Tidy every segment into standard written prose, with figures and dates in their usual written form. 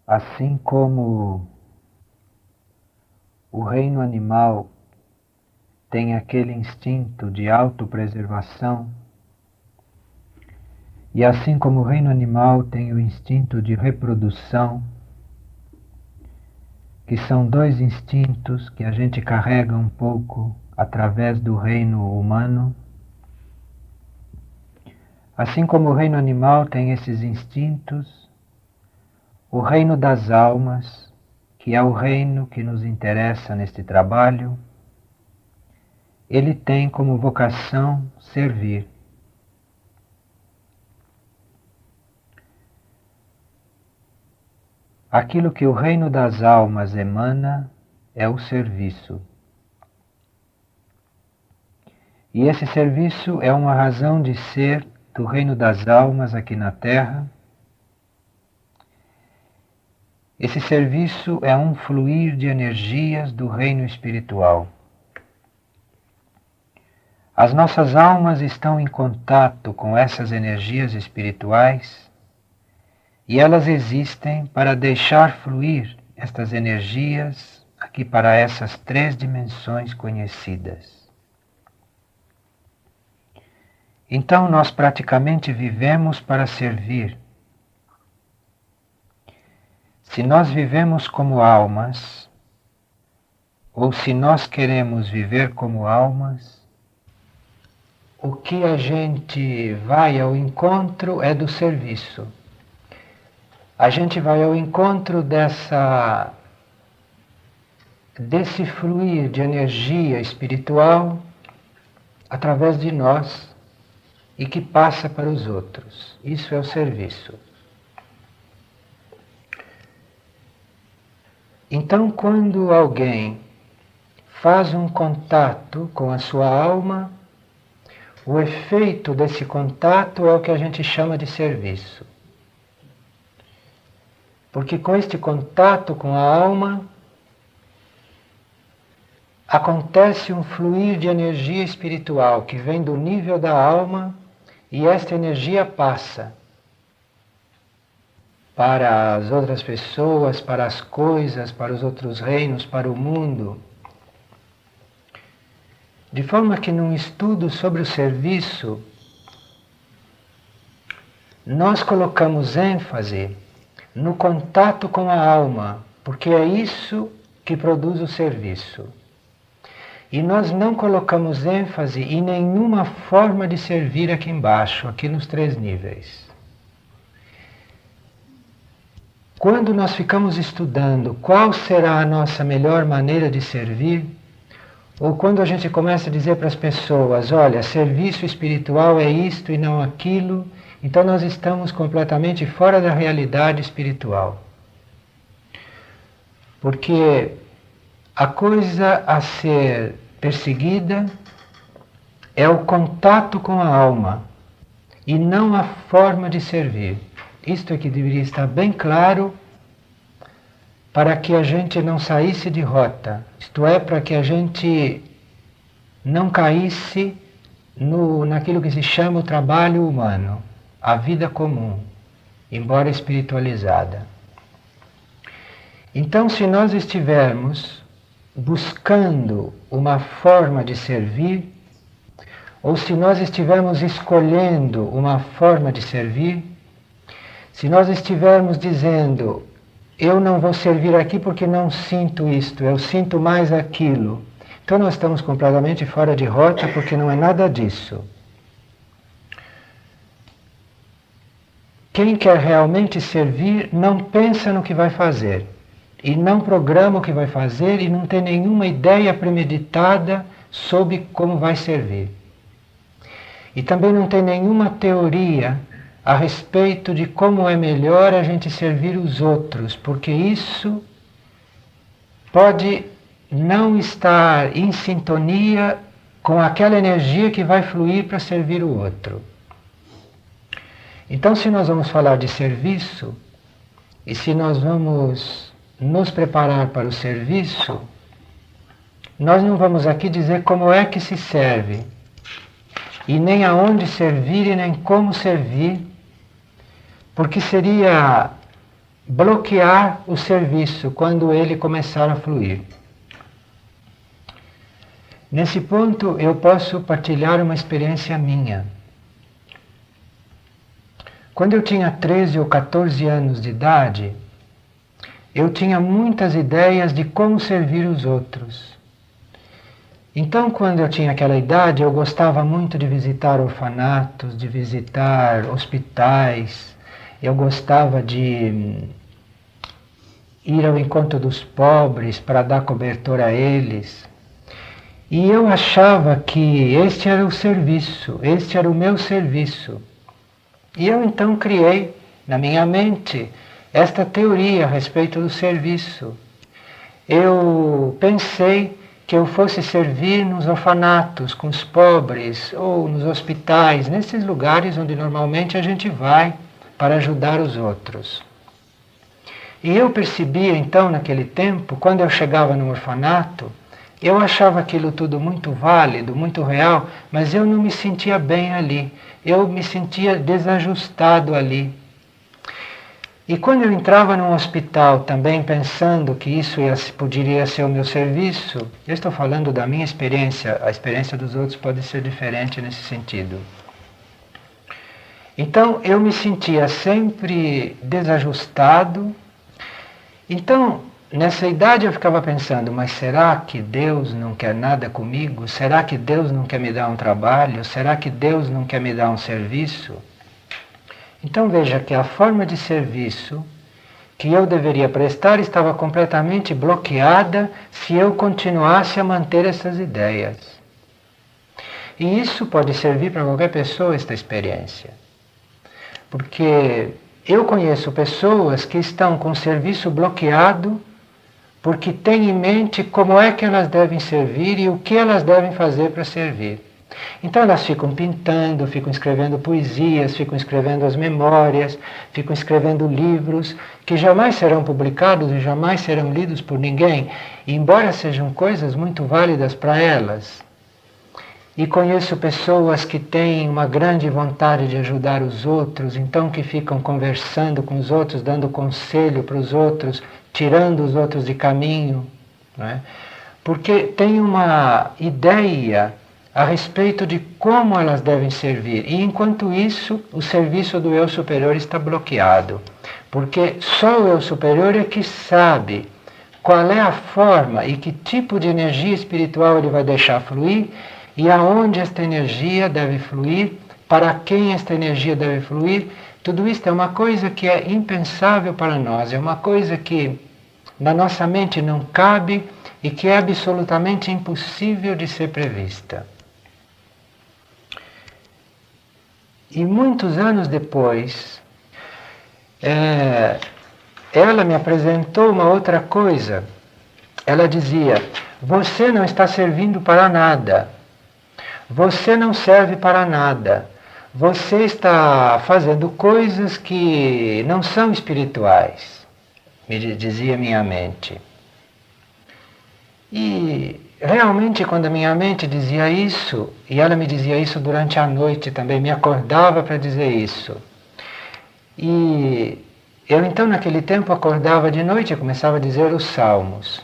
Assim como o reino animal tem aquele instinto de autopreservação, e assim como o reino animal tem o instinto de reprodução, que são dois instintos que a gente carrega um pouco através do reino humano, assim como o reino animal tem esses instintos, o reino das almas, que é o reino que nos interessa neste trabalho, ele tem como vocação servir. Aquilo que o reino das almas emana é o serviço. E esse serviço é uma razão de ser do reino das almas aqui na Terra. Esse serviço é um fluir de energias do reino espiritual. As nossas almas estão em contato com essas energias espirituais e elas existem para deixar fluir estas energias aqui para essas três dimensões conhecidas. Então nós praticamente vivemos para servir. Se nós vivemos como almas, ou se nós queremos viver como almas, o que a gente vai ao encontro é do serviço. A gente vai ao encontro desse fluir de energia espiritual através de nós e que passa para os outros. Isso é o serviço. Então, quando alguém faz um contato com a sua alma, o efeito desse contato é o que a gente chama de serviço. Porque com este contato com a alma, acontece um fluir de energia espiritual que vem do nível da alma e esta energia passa para as outras pessoas, para as coisas, para os outros reinos, para o mundo. De forma que num estudo sobre o serviço, nós colocamos ênfase no contato com a alma, porque é isso que produz o serviço. E nós não colocamos ênfase em nenhuma forma de servir aqui embaixo, aqui nos três níveis. Quando nós ficamos estudando qual será a nossa melhor maneira de servir, ou quando a gente começa a dizer para as pessoas, olha, serviço espiritual é isto e não aquilo, então nós estamos completamente fora da realidade espiritual. Porque a coisa a ser perseguida é o contato com a alma e não a forma de servir. Isto é que deveria estar bem claro para que a gente não saísse de rota, isto é, para que a gente não caísse naquilo que se chama o trabalho humano, a vida comum, embora espiritualizada. Então, se nós estivermos buscando uma forma de servir, ou se nós estivermos escolhendo uma forma de servir, se nós estivermos dizendo, eu não vou servir aqui porque não sinto isto, eu sinto mais aquilo, então nós estamos completamente fora de rota porque não é nada disso. Quem quer realmente servir não pensa no que vai fazer, e não programa o que vai fazer e não tem nenhuma ideia premeditada sobre como vai servir. E também não tem nenhuma teoria a respeito de como é melhor a gente servir os outros, porque isso pode não estar em sintonia com aquela energia que vai fluir para servir o outro. Então, se nós vamos falar de serviço, e se nós vamos nos preparar para o serviço, nós não vamos aqui dizer como é que se serve, e nem aonde servir e nem como servir, porque seria bloquear o serviço quando ele começar a fluir. Nesse ponto eu posso partilhar uma experiência minha. Quando eu tinha 13 ou 14 anos de idade, eu tinha muitas ideias de como servir os outros. Então, quando eu tinha aquela idade, eu gostava muito de visitar orfanatos, de visitar hospitais, eu gostava de ir ao encontro dos pobres para dar cobertor a eles. E eu achava que este era o serviço, este era o meu serviço. E eu então criei na minha mente esta teoria a respeito do serviço. Eu pensei que eu fosse servir nos orfanatos, com os pobres, ou nos hospitais, nesses lugares onde normalmente a gente vai para ajudar os outros. E eu percebia então, naquele tempo, quando eu chegava no orfanato, eu achava aquilo tudo muito válido, muito real, mas eu não me sentia bem ali. Eu me sentia desajustado ali. E quando eu entrava num hospital também pensando que isso poderia ser o meu serviço, eu estou falando da minha experiência, a experiência dos outros pode ser diferente nesse sentido. Então eu me sentia sempre desajustado. Então, nessa idade eu ficava pensando, mas será que Deus não quer nada comigo? Será que Deus não quer me dar um trabalho? Será que Deus não quer me dar um serviço? Então veja que a forma de serviço que eu deveria prestar estava completamente bloqueada se eu continuasse a manter essas ideias. E isso pode servir para qualquer pessoa, esta experiência. Porque eu conheço pessoas que estão com o serviço bloqueado porque têm em mente como é que elas devem servir e o que elas devem fazer para servir. Então elas ficam pintando, ficam escrevendo poesias, ficam escrevendo as memórias, ficam escrevendo livros que jamais serão publicados e jamais serão lidos por ninguém, embora sejam coisas muito válidas para elas. E conheço pessoas que têm uma grande vontade de ajudar os outros, então que ficam conversando com os outros, dando conselho para os outros, tirando os outros de caminho, não é? Porque tem uma ideia a respeito de como elas devem servir. E enquanto isso, o serviço do eu superior está bloqueado. Porque só o eu superior é que sabe qual é a forma e que tipo de energia espiritual ele vai deixar fluir e aonde esta energia deve fluir, para quem esta energia deve fluir. Tudo isso é uma coisa que é impensável para nós, é uma coisa que na nossa mente não cabe e que é absolutamente impossível de ser prevista. E muitos anos depois, ela me apresentou uma outra coisa. Ela dizia, você não está servindo para nada. Você não serve para nada. Você está fazendo coisas que não são espirituais, me dizia minha mente. E realmente, quando a minha mente dizia isso, e ela me dizia isso durante a noite também, me acordava para dizer isso. E eu então naquele tempo acordava de noite e começava a dizer os salmos.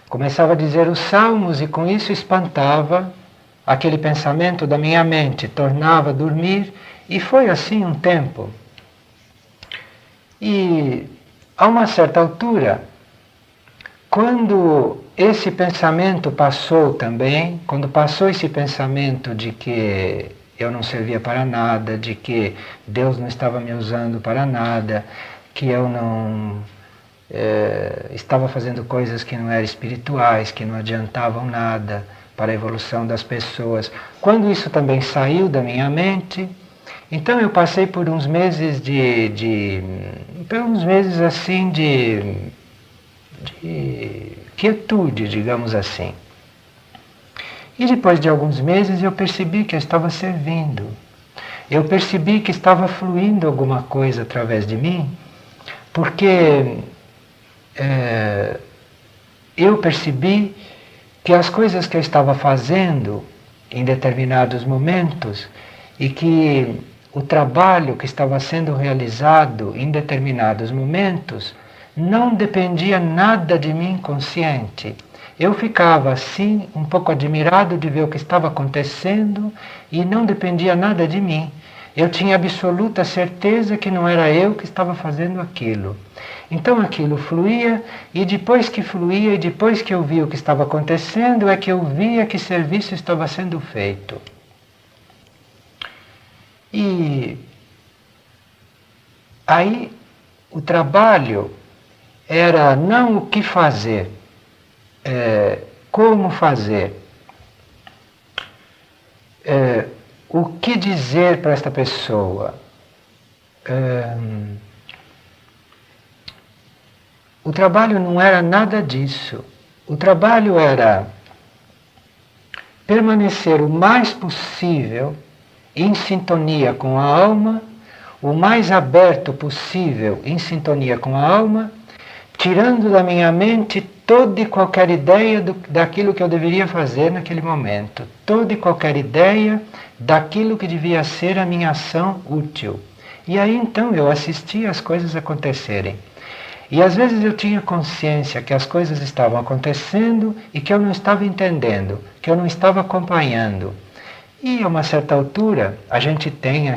Começava a dizer os salmos e com isso espantava aquele pensamento da minha mente, tornava a dormir, e foi assim um tempo. E a uma certa altura, quando esse pensamento passou também, quando passou esse pensamento de que eu não servia para nada, de que Deus não estava me usando para nada, que eu não estava fazendo coisas que não eram espirituais, que não adiantavam nada para a evolução das pessoas. Quando isso também saiu da minha mente, então eu passei por uns meses assim de quietude, digamos assim. E depois de alguns meses eu percebi que eu estava servindo. Eu percebi que estava fluindo alguma coisa através de mim, porque eu percebi que as coisas que eu estava fazendo em determinados momentos e que o trabalho que estava sendo realizado em determinados momentos não dependia nada de mim consciente. Eu ficava assim, um pouco admirado de ver o que estava acontecendo e não dependia nada de mim. Eu tinha absoluta certeza que não era eu que estava fazendo aquilo. Então aquilo fluía, e depois que fluía, e depois que eu via o que estava acontecendo, é que eu via que serviço estava sendo feito. E aí o trabalho era não o que fazer, como fazer, o que dizer para esta pessoa. O trabalho não era nada disso. O trabalho era permanecer o mais possível em sintonia com a alma, o mais aberto possível em sintonia com a alma, tirando da minha mente toda e qualquer ideia daquilo que eu deveria fazer naquele momento, toda e qualquer ideia daquilo que devia ser a minha ação útil. E aí então eu assistia as coisas acontecerem. E às vezes eu tinha consciência que as coisas estavam acontecendo e que eu não estava entendendo, que eu não estava acompanhando. E a uma certa altura a gente tem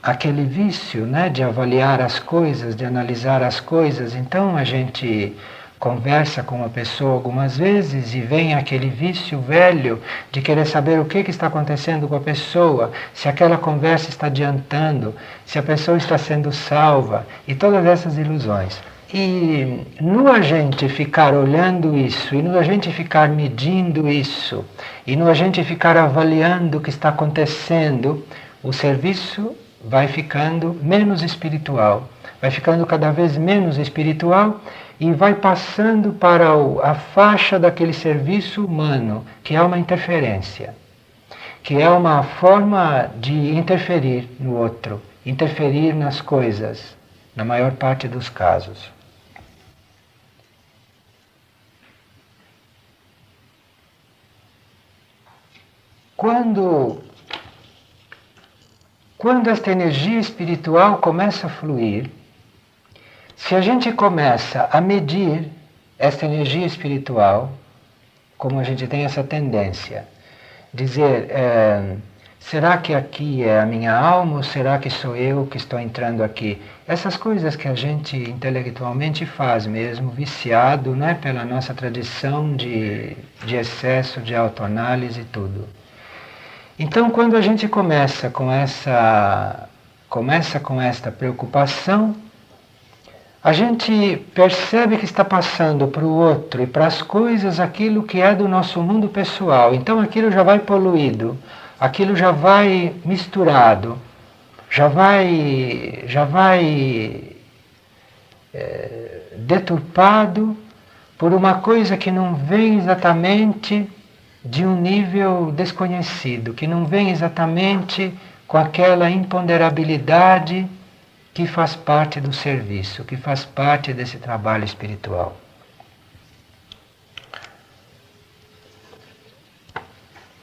aquele vício, né, de avaliar as coisas, de analisar as coisas. Então a gente conversa com uma pessoa algumas vezes e vem aquele vício velho de querer saber o que está acontecendo com a pessoa, se aquela conversa está adiantando, se a pessoa está sendo salva, e todas essas ilusões. E no a gente ficar olhando isso, e no a gente ficar medindo isso, e no a gente ficar avaliando o que está acontecendo, o serviço vai ficando menos espiritual, vai ficando cada vez menos espiritual e vai passando para a faixa daquele serviço humano, que é uma interferência, que é uma forma de interferir no outro, interferir nas coisas, na maior parte dos casos. Quando esta energia espiritual começa a fluir, se a gente começa a medir esta energia espiritual, como a gente tem essa tendência, dizer, será que aqui é a minha alma ou será que sou eu que estou entrando aqui? Essas coisas que a gente intelectualmente faz mesmo, viciado, né, pela nossa tradição de excesso de autoanálise e tudo. Então, quando a gente começa com esta preocupação, a gente percebe que está passando para o outro e para as coisas aquilo que é do nosso mundo pessoal. Então aquilo já vai poluído, aquilo já vai misturado, já vai deturpado por uma coisa que não vem exatamente de um nível desconhecido, que não vem exatamente com aquela imponderabilidade que faz parte do serviço, que faz parte desse trabalho espiritual.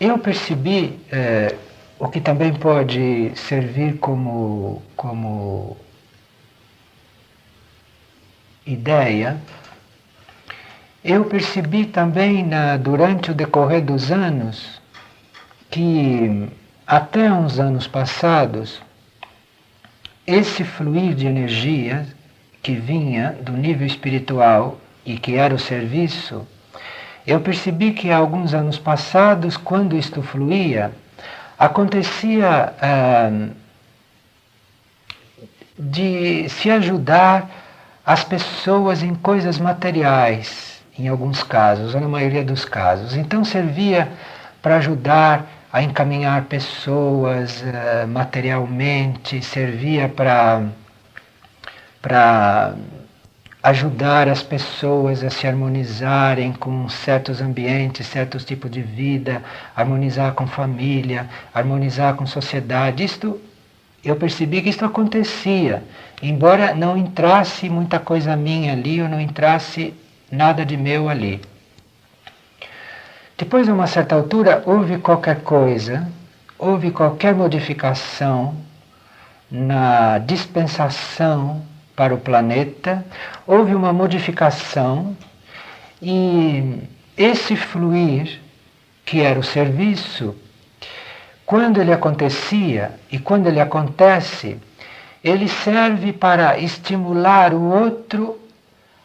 Eu percebi o que também pode servir como ideia. Eu percebi também durante o decorrer dos anos que até uns anos passados esse fluir de energia que vinha do nível espiritual e que era o serviço, eu percebi que há alguns anos passados, quando isto fluía, acontecia de se ajudar as pessoas em coisas materiais, em alguns casos, ou na maioria dos casos. Então servia para ajudar a encaminhar pessoas materialmente, servia para ajudar as pessoas a se harmonizarem com certos ambientes, certos tipos de vida, harmonizar com família, harmonizar com sociedade. Eu percebi que isto acontecia, embora não entrasse muita coisa minha ali, ou não entrasse nada de meu ali. Depois, a uma certa altura, houve qualquer coisa, houve qualquer modificação na dispensação para o planeta, houve uma modificação e esse fluir, que era o serviço, quando ele acontecia e quando ele acontece, ele serve para estimular o outro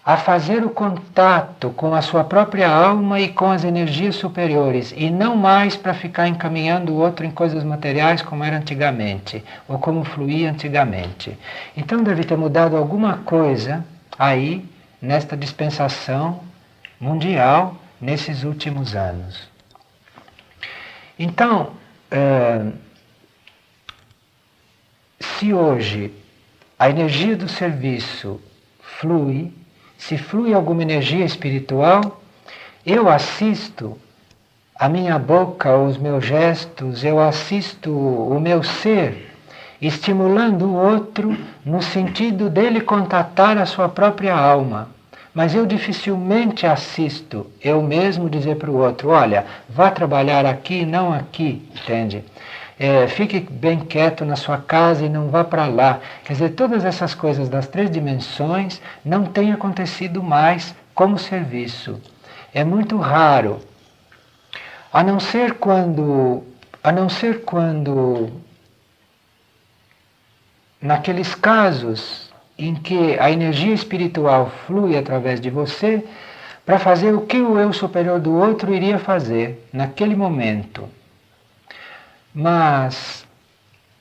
a fazer o contato com a sua própria alma e com as energias superiores, e não mais para ficar encaminhando o outro em coisas materiais como era antigamente, ou como fluía antigamente. Então deve ter mudado alguma coisa aí, nesta dispensação mundial, nesses últimos anos. Então, se hoje a energia do serviço flui, se flui alguma energia espiritual, eu assisto a minha boca, os meus gestos, eu assisto o meu ser, estimulando o outro no sentido dele contatar a sua própria alma. Mas eu dificilmente assisto eu mesmo dizer para o outro, olha, vá trabalhar aqui, não aqui, entende? Fique bem quieto na sua casa e não vá para lá. Quer dizer, todas essas coisas das 3 dimensões não têm acontecido mais como serviço. É muito raro. A não ser quando naqueles casos em que a energia espiritual flui através de você para fazer o que o eu superior do outro iria fazer naquele momento. Mas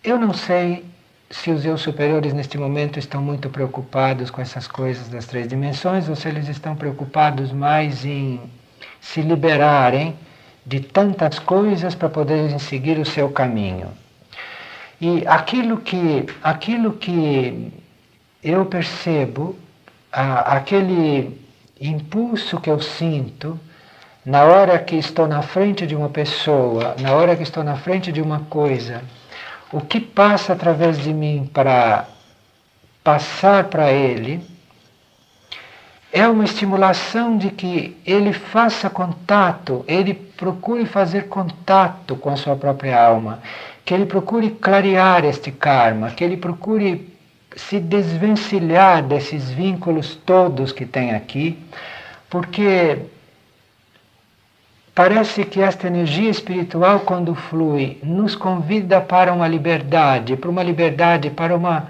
eu não sei se os eu superiores neste momento estão muito preocupados com essas coisas das 3 dimensões ou se eles estão preocupados mais em se liberarem de tantas coisas para poderem seguir o seu caminho. E aquilo que eu percebo, aquele impulso que eu sinto, na hora que estou na frente de uma pessoa, na hora que estou na frente de uma coisa, o que passa através de mim para passar para ele, é uma estimulação de que ele faça contato, ele procure fazer contato com a sua própria alma, que ele procure clarear este karma, que ele procure se desvencilhar desses vínculos todos que tem aqui, porque parece que esta energia espiritual, quando flui, nos convida para uma liberdade, para uma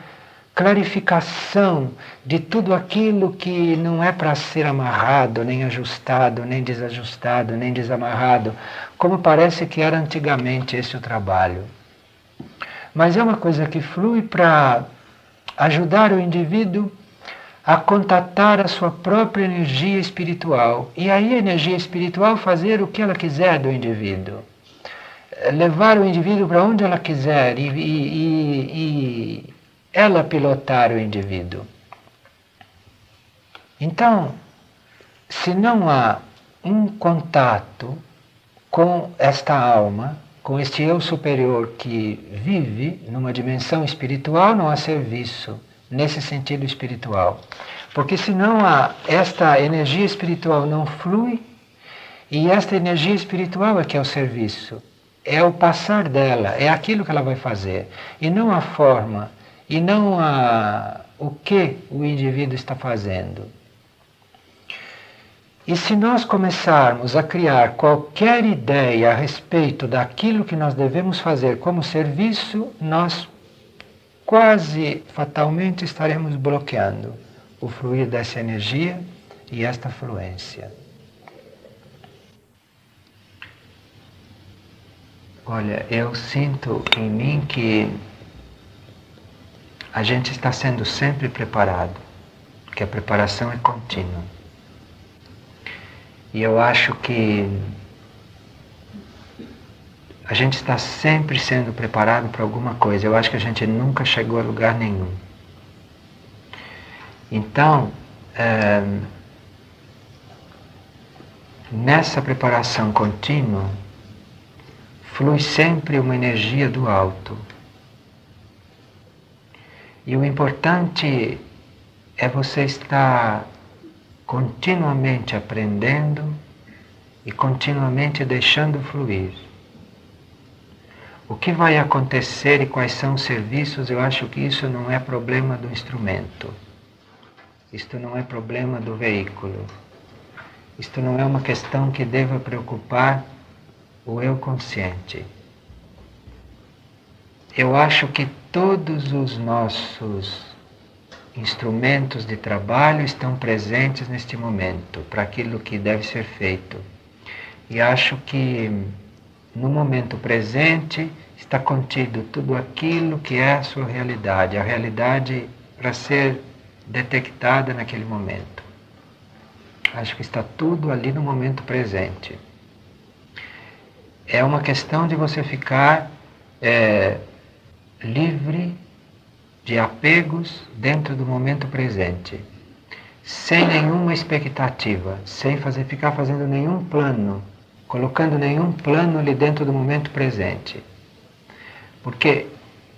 clarificação de tudo aquilo que não é para ser amarrado, nem ajustado, nem desajustado, nem desamarrado, como parece que era antigamente esse o trabalho. Mas é uma coisa que flui para ajudar o indivíduo a contatar a sua própria energia espiritual. E aí a energia espiritual fazer o que ela quiser do indivíduo. Levar o indivíduo para onde ela quiser e ela pilotar o indivíduo. Então, se não há um contato com esta alma, com este eu superior que vive numa dimensão espiritual, não há serviço nesse sentido espiritual. Porque senão esta energia espiritual não flui, e esta energia espiritual é que é o serviço, é o passar dela, é aquilo que ela vai fazer, e não a forma, e não o que o indivíduo está fazendo. E se nós começarmos a criar qualquer ideia a respeito daquilo que nós devemos fazer como serviço, nós quase fatalmente estaremos bloqueando o fluir dessa energia e esta fluência. Olha, eu sinto em mim que a gente está sendo sempre preparado, que a preparação é contínua. E eu acho que a gente está sempre sendo preparado para alguma coisa. Eu acho que a gente nunca chegou a lugar nenhum. Então, nessa preparação contínua, flui sempre uma energia do alto. E o importante é você estar continuamente aprendendo e continuamente deixando fluir. O que vai acontecer e quais são os serviços, eu acho que isso não é problema do instrumento. Isto não é problema do veículo. Isto não é uma questão que deva preocupar o eu consciente. Eu acho que todos os nossos instrumentos de trabalho estão presentes neste momento, para aquilo que deve ser feito. E acho que no momento presente está contido tudo aquilo que é a sua realidade, a realidade para ser detectada naquele momento. Acho que está tudo ali no momento presente. É uma questão de você ficar livre de apegos dentro do momento presente, sem nenhuma expectativa, sem ficar fazendo nenhum plano, colocando nenhum plano ali dentro do momento presente. Porque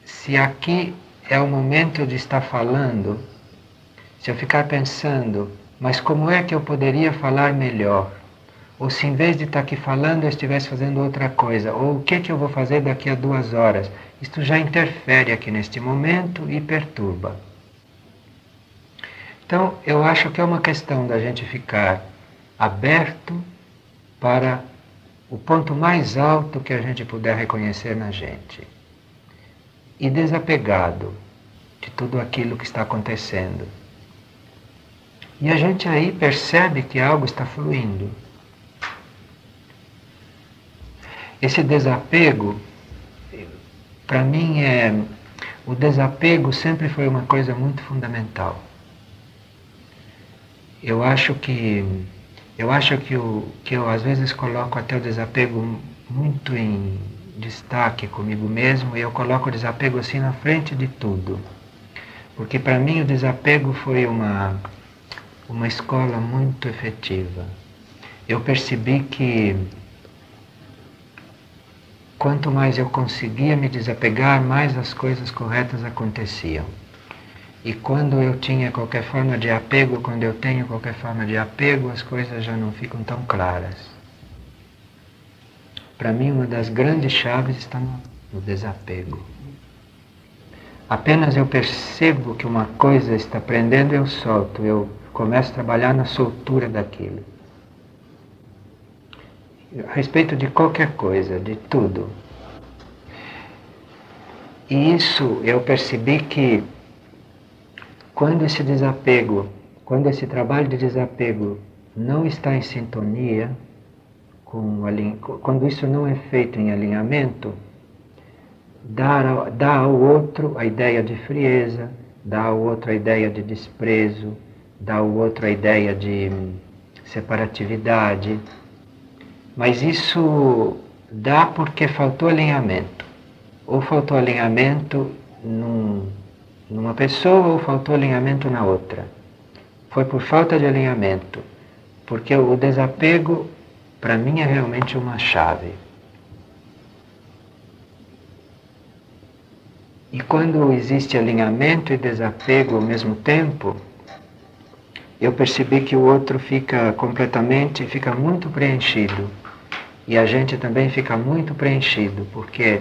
se aqui é o momento de estar falando, se eu ficar pensando, mas como é que eu poderia falar melhor? Ou se em vez de estar aqui falando eu estivesse fazendo outra coisa, ou o que eu vou fazer daqui a 2 horas? Isto já interfere aqui neste momento e perturba. Então eu acho que é uma questão da gente ficar aberto para o ponto mais alto que a gente puder reconhecer na gente. E desapegado de tudo aquilo que está acontecendo. E a gente aí percebe que algo está fluindo. Esse desapego, para mim, o desapego sempre foi uma coisa muito fundamental. Eu acho que eu às vezes coloco até o desapego muito em destaque comigo mesmo, e eu coloco o desapego assim na frente de tudo. Porque para mim o desapego foi uma escola muito efetiva. Eu percebi que quanto mais eu conseguia me desapegar, mais as coisas corretas aconteciam. E quando eu tinha qualquer forma de apego, quando eu tenho qualquer forma de apego, as coisas já não ficam tão claras. Para mim, uma das grandes chaves está no desapego. Apenas eu percebo que uma coisa está prendendo, eu solto, eu começo a trabalhar na soltura daquilo. A respeito de qualquer coisa, de tudo. E isso eu percebi que quando esse trabalho de desapego não está em sintonia, quando isso não é feito em alinhamento, dá ao outro a ideia de frieza, dá ao outro a ideia de desprezo, dá ao outro a ideia de separatividade. Mas isso dá porque faltou alinhamento. Ou faltou alinhamento numa pessoa, ou faltou alinhamento na outra. Foi por falta de alinhamento. Porque o desapego, para mim, é realmente uma chave. E quando existe alinhamento e desapego ao mesmo tempo, eu percebi que o outro fica muito preenchido. E a gente também fica muito preenchido, porque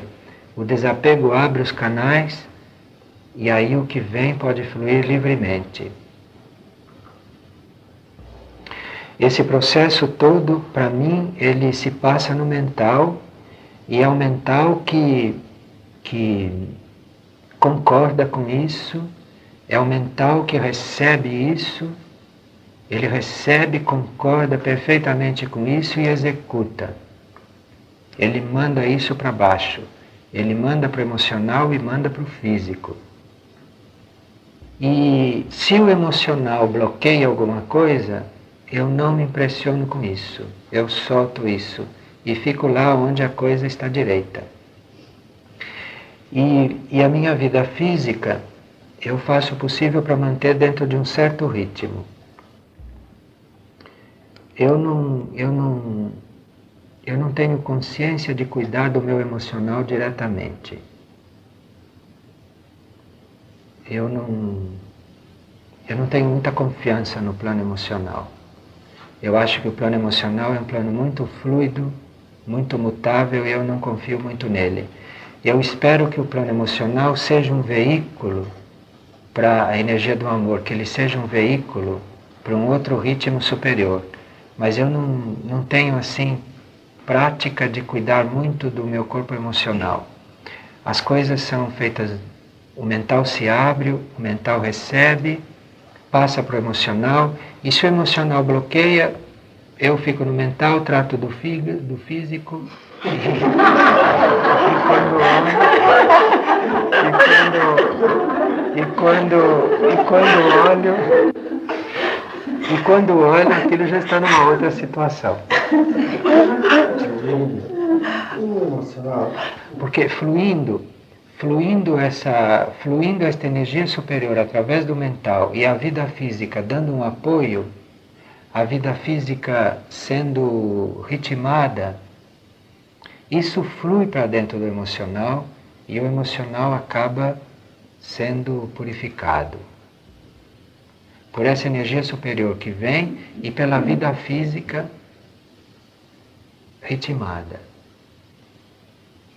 o desapego abre os canais e aí o que vem pode fluir livremente. Esse processo todo, para mim, ele se passa no mental, e é o mental que concorda com isso, é o mental que recebe isso, ele recebe, concorda perfeitamente com isso e executa. Ele manda isso para baixo, ele manda para o emocional e manda para o físico. E se o emocional bloqueia alguma coisa, eu não me impressiono com isso, eu solto isso e fico lá onde a coisa está direita. E a minha vida física, eu faço o possível para manter dentro de um certo ritmo. Eu não tenho consciência de cuidar do meu emocional diretamente. Eu não tenho muita confiança no plano emocional. Eu acho que o plano emocional é um plano muito fluido, muito mutável, e eu não confio muito nele. Eu espero que o plano emocional seja um veículo para a energia do amor, que ele seja um veículo para um outro ritmo superior. Mas eu não tenho assim prática de cuidar muito do meu corpo emocional. As coisas são feitas, o mental se abre, o mental recebe, passa para o emocional, e se o emocional bloqueia, eu fico no mental, trato do fígado, do físico, e quando olho, aquilo já está numa outra situação. Porque fluindo esta energia superior através do mental e a vida física dando um apoio, a vida física sendo ritmada, isso flui para dentro do emocional e o emocional acaba sendo purificado por essa energia superior que vem e pela vida física ritmada.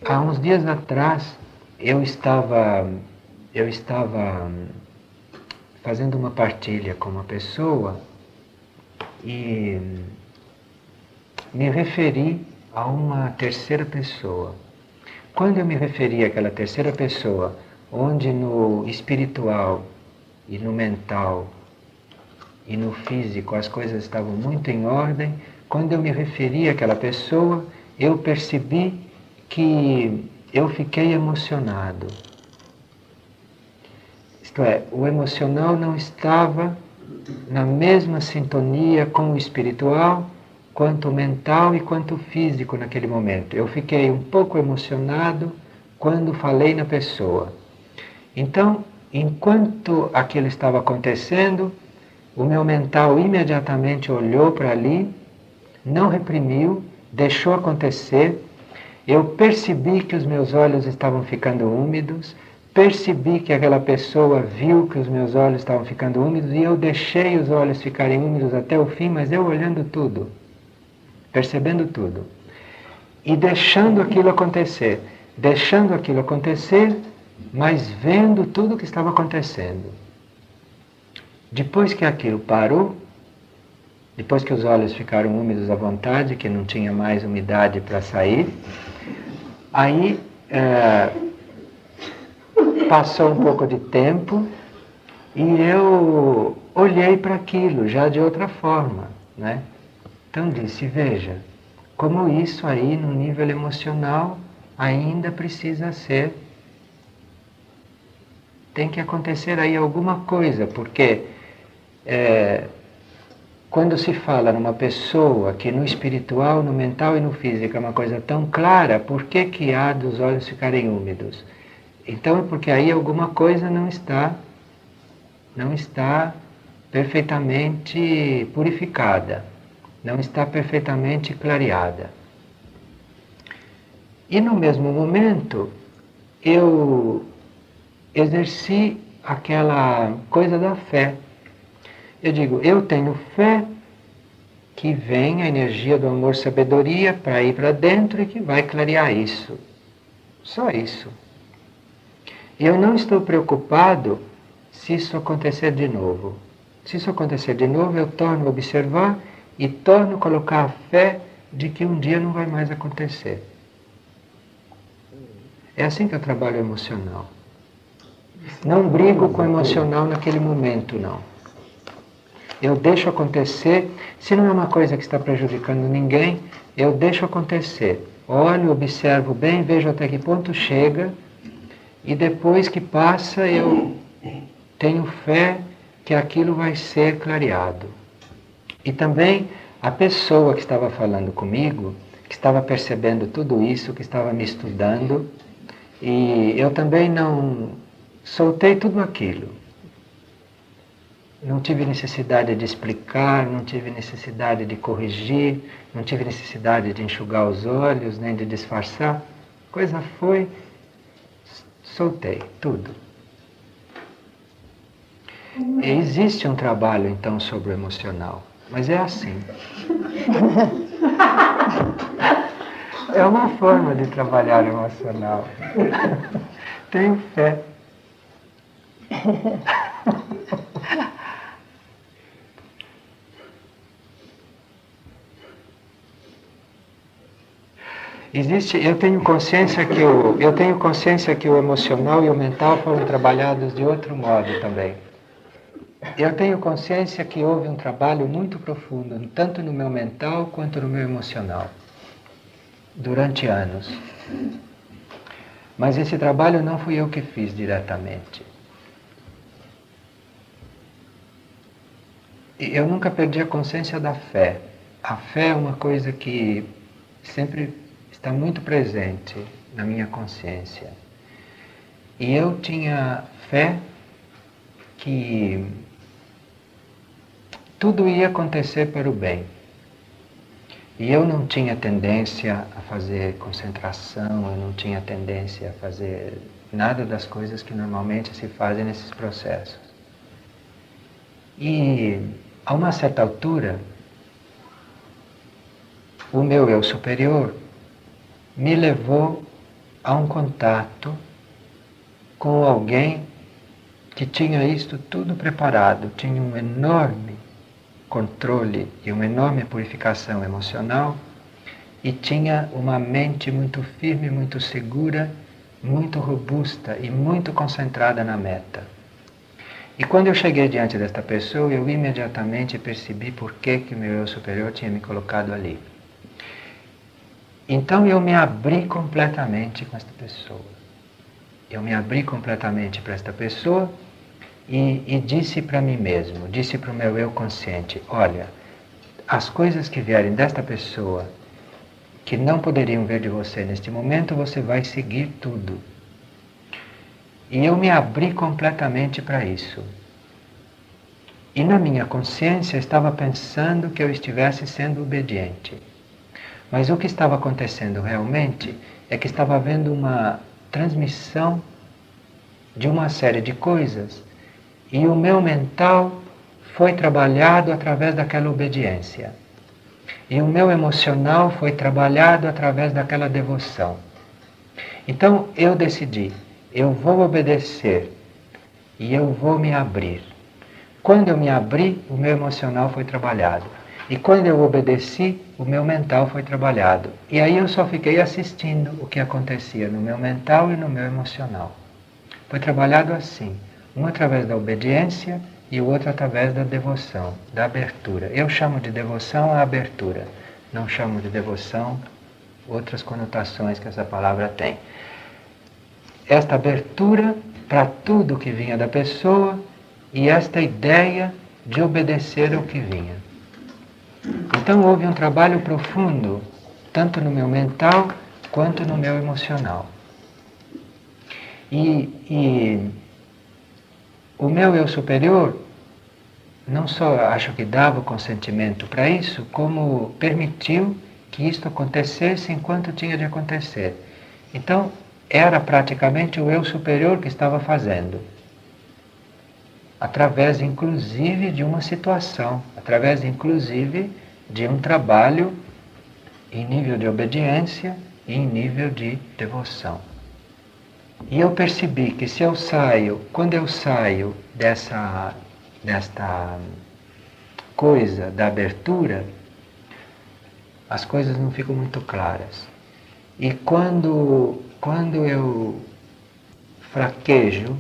Há uns dias atrás eu estava fazendo uma partilha com uma pessoa e me referi a uma terceira pessoa. Quando eu me referi àquela terceira pessoa, onde no espiritual e no mental e no físico as coisas estavam muito em ordem, quando eu me referi àquela pessoa, eu percebi que eu fiquei emocionado. Isto é, o emocional não estava na mesma sintonia com o espiritual, quanto o mental e quanto o físico naquele momento. Eu fiquei um pouco emocionado quando falei na pessoa. Então, enquanto aquilo estava acontecendo, o meu mental imediatamente olhou para ali, não reprimiu, deixou acontecer. Eu percebi que os meus olhos estavam ficando úmidos, percebi que aquela pessoa viu que os meus olhos estavam ficando úmidos e eu deixei os olhos ficarem úmidos até o fim, mas eu olhando tudo, percebendo tudo e deixando aquilo acontecer, mas vendo tudo o que estava acontecendo. Depois que aquilo parou, depois que os olhos ficaram úmidos à vontade, que não tinha mais umidade para sair, aí passou um pouco de tempo e eu olhei para aquilo já de outra forma, né? Então disse, veja, como isso aí no nível emocional ainda precisa ser, tem que acontecer aí alguma coisa, porque quando se fala numa pessoa que no espiritual, no mental e no físico é uma coisa tão clara, por que há dos olhos ficarem úmidos? Então é porque aí alguma coisa não está perfeitamente purificada, não está perfeitamente clareada. E no mesmo momento eu exerci aquela coisa da fé. Eu digo, eu tenho fé que vem a energia do amor-sabedoria para ir para dentro e que vai clarear isso. Só isso. Eu não estou preocupado se isso acontecer de novo. Se isso acontecer de novo, eu torno a observar e torno a colocar a fé de que um dia não vai mais acontecer. É assim que eu trabalho o emocional. Não brigo com o emocional naquele momento, não. Eu deixo acontecer, se não é uma coisa que está prejudicando ninguém, eu deixo acontecer. Olho, observo bem, vejo até que ponto chega, e depois que passa eu tenho fé que aquilo vai ser clareado. E também a pessoa que estava falando comigo, que estava percebendo tudo isso, que estava me estudando, e eu também não soltei tudo aquilo. Não tive necessidade de explicar, não tive necessidade de corrigir, não tive necessidade de enxugar os olhos, nem de disfarçar. A coisa foi, soltei tudo. E existe um trabalho então sobre o emocional. Mas é assim. É uma forma de trabalhar emocional. Tenho fé. Eu tenho consciência que o emocional e o mental foram trabalhados de outro modo também. Eu tenho consciência que houve um trabalho muito profundo, tanto no meu mental quanto no meu emocional, durante anos. Mas esse trabalho não fui eu que fiz diretamente. Eu nunca perdi a consciência da fé. A fé é uma coisa que sempre está muito presente na minha consciência. E eu tinha fé que tudo ia acontecer para o bem. E eu não tinha tendência a fazer concentração, eu não tinha tendência a fazer nada das coisas que normalmente se fazem nesses processos. E a uma certa altura, o meu eu superior me levou a um contato com alguém que tinha isto tudo preparado, tinha um enorme controle e uma enorme purificação emocional e tinha uma mente muito firme, muito segura, muito robusta e muito concentrada na meta. E quando eu cheguei diante desta pessoa, eu imediatamente percebi por que o meu eu superior tinha me colocado ali. Então eu me abri completamente com esta pessoa. Eu me abri completamente para esta pessoa e disse para mim mesmo, disse para o meu eu consciente, olha, as coisas que vierem desta pessoa que não poderiam vir de você neste momento, você vai seguir tudo. E eu me abri completamente para isso. E na minha consciência estava pensando que eu estivesse sendo obediente. Mas o que estava acontecendo realmente é que estava havendo uma transmissão de uma série de coisas e o meu mental foi trabalhado através daquela obediência. E o meu emocional foi trabalhado através daquela devoção. Então eu decidi, eu vou obedecer e eu vou me abrir. Quando eu me abri, o meu emocional foi trabalhado. E quando eu obedeci, o meu mental foi trabalhado. E aí eu só fiquei assistindo o que acontecia no meu mental e no meu emocional. Foi trabalhado assim, um através da obediência e o outro através da devoção, da abertura. Eu chamo de devoção a abertura, não chamo de devoção outras conotações que essa palavra tem. Esta abertura para tudo que vinha da pessoa e esta ideia de obedecer ao que vinha. Então houve um trabalho profundo, tanto no meu mental quanto no meu emocional. E o meu eu superior não só acho que dava o consentimento para isso, como permitiu que isto acontecesse enquanto tinha de acontecer. Então, era praticamente o eu superior que estava fazendo. Através, inclusive, de uma situação, através, inclusive, de um trabalho em nível de obediência e em nível de devoção. E eu percebi que quando eu saio desta coisa da abertura, as coisas não ficam muito claras. E quando eu fraquejo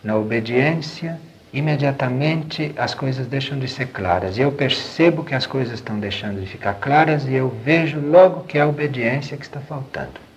na obediência, imediatamente as coisas deixam de ser claras. E eu percebo que as coisas estão deixando de ficar claras e eu vejo logo que é a obediência que está faltando.